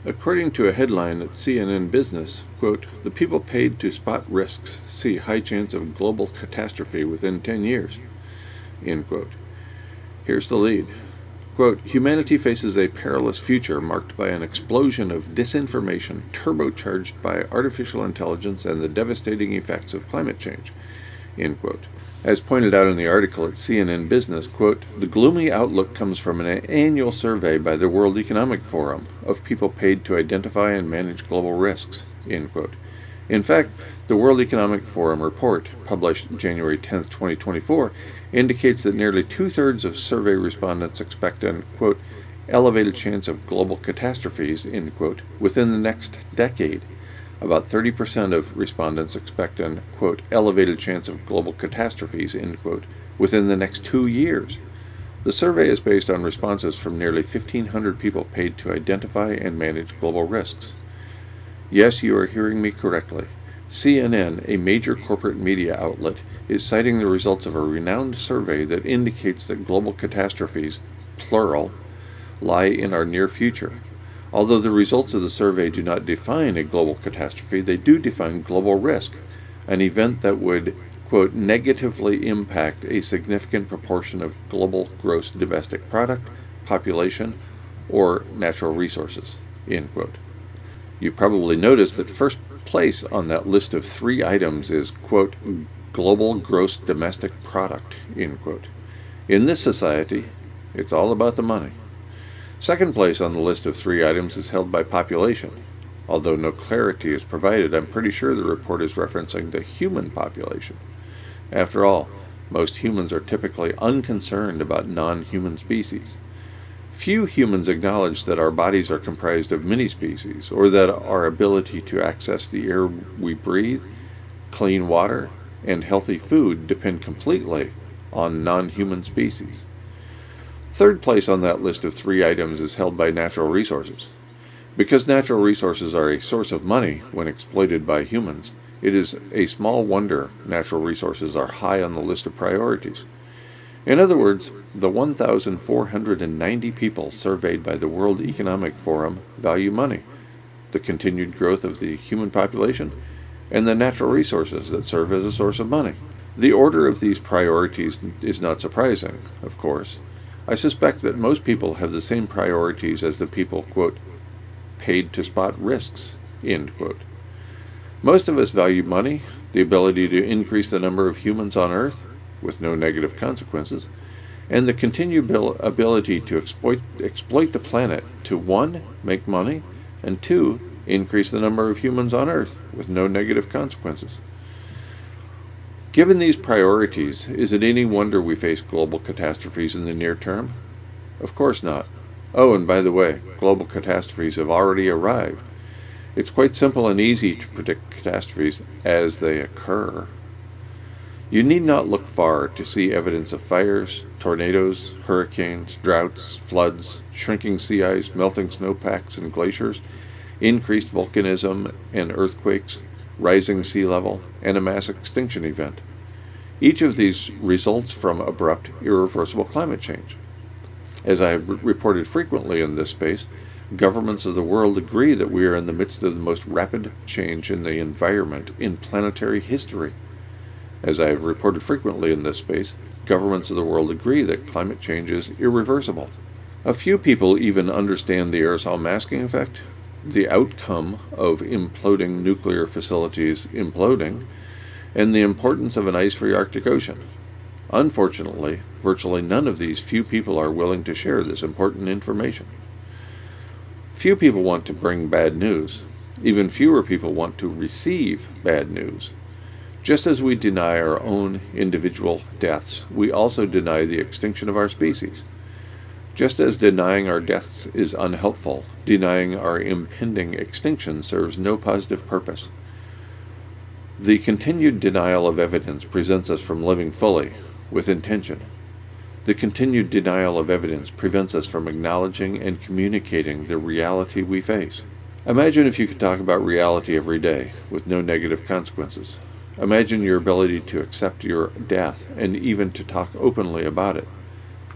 According to a headline at CNN Business, quote, "The people paid to spot risks see high chance of global catastrophe within 10 years." End quote. Here's the lead. Quote, "Humanity faces a perilous future marked by an explosion of disinformation turbocharged by artificial intelligence and the devastating effects of climate change." End quote. As pointed out in the article at CNN Business, quote, "The gloomy outlook comes from an annual survey by the World Economic Forum of people paid to identify and manage global risks." End quote. In fact, the World Economic Forum report, published January 10, 2024, indicates that nearly two-thirds of survey respondents expect an, quote, "elevated chance of global catastrophes," end quote, within the next decade. About 30% of respondents expect an, quote, "elevated chance of global catastrophes," end quote, within the next 2 years. The survey is based on responses from nearly 1,500 people paid to identify and manage global risks. Yes, you are hearing me correctly. CNN, a major corporate media outlet, is citing the results of a renowned survey that indicates that global catastrophes, plural, lie in our near future. Although the results of the survey do not define a global catastrophe, they do define global risk, an event that would, quote, "negatively impact a significant proportion of global gross domestic product, population, or natural resources," end quote. You probably noticed that first place on that list of 3 items is, quote, "global gross domestic product," end quote. In this society, it's all about the money. Second place on the list of 3 items is held by population. Although no clarity is provided, I'm pretty sure the report is referencing the human population. After all, most humans are typically unconcerned about non-human species. Few humans acknowledge that our bodies are comprised of many species, or that our ability to access the air we breathe, clean water, and healthy food depend completely on non-human species. Third place on that list of 3 items is held by natural resources. Because natural resources are a source of money when exploited by humans, it is a small wonder natural resources are high on the list of priorities. In other words, the 1,490 people surveyed by the World Economic Forum value money, the continued growth of the human population, and the natural resources that serve as a source of money. The order of these priorities is not surprising, of course. I suspect that most people have the same priorities as the people, quote, "paid to spot risks," end quote. Most of us value money, the ability to increase the number of humans on Earth, with no negative consequences, and the continued ability to exploit the planet to 1, make money, and 2, increase the number of humans on Earth with no negative consequences. Given these priorities, is it any wonder we face global catastrophes in the near term? Of course not. Oh, and by the way, global catastrophes have already arrived. It's quite simple and easy to predict catastrophes as they occur. You need not look far to see evidence of fires, tornadoes, hurricanes, droughts, floods, shrinking sea ice, melting snowpacks and glaciers, increased volcanism and earthquakes, rising sea level, and a mass extinction event. Each of these results from abrupt, irreversible climate change. As I have reported frequently in this space, governments of the world agree that we are in the midst of the most rapid change in the environment in planetary history. As I have reported frequently in this space, governments of the world agree that climate change is irreversible. A few people even understand the aerosol masking effect, the outcome of imploding nuclear facilities imploding, and the importance of an ice-free Arctic Ocean. Unfortunately, virtually none of these few people are willing to share this important information. Few people want to bring bad news. Even fewer people want to receive bad news. Just as we deny our own individual deaths, we also deny the extinction of our species. Just as denying our deaths is unhelpful, denying our impending extinction serves no positive purpose. The continued denial of evidence prevents us from living fully, with intention. The continued denial of evidence prevents us from acknowledging and communicating the reality we face. Imagine if you could talk about reality every day, with no negative consequences. Imagine your ability to accept your death and even to talk openly about it.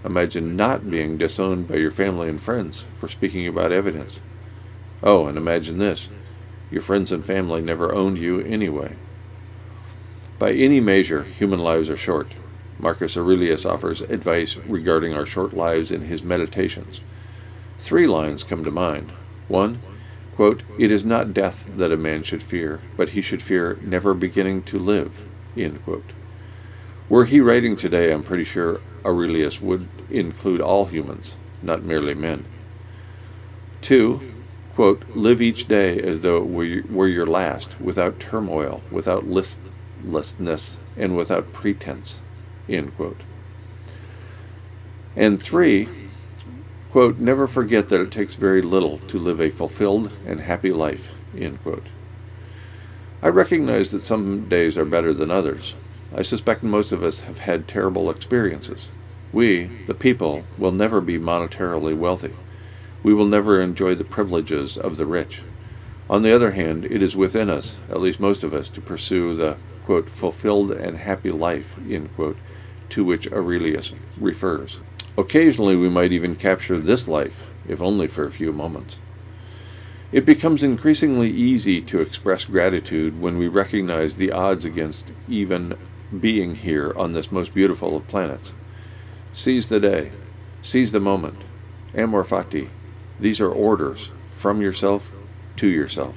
Imagine not being disowned by your family and friends for speaking about evidence. Oh, and imagine this. Your friends and family never owned you anyway. By any measure, human lives are short. Marcus Aurelius offers advice regarding our short lives in his Meditations. 3 lines come to mind. 1, quote, "It is not death that a man should fear, but he should fear never beginning to live," end quote. Were he writing today, I'm pretty sure Aurelius would include all humans, not merely men. 2, quote, "Live each day as though it were your last, without turmoil, without listlessness, and without pretense," end quote. And 3, quote, "Never forget that it takes very little to live a fulfilled and happy life," end quote. I recognize that some days are better than others. I suspect most of us have had terrible experiences. We, the people, will never be monetarily wealthy. We will never enjoy the privileges of the rich. On the other hand, it is within us, at least most of us, to pursue the, quote, "fulfilled and happy life," end quote, to which Aurelius refers. Occasionally we might even capture this life, if only for a few moments. It becomes increasingly easy to express gratitude when we recognize the odds against even being here on this most beautiful of planets. Seize the day. Seize the moment. Amor fati. These are orders from yourself to yourself.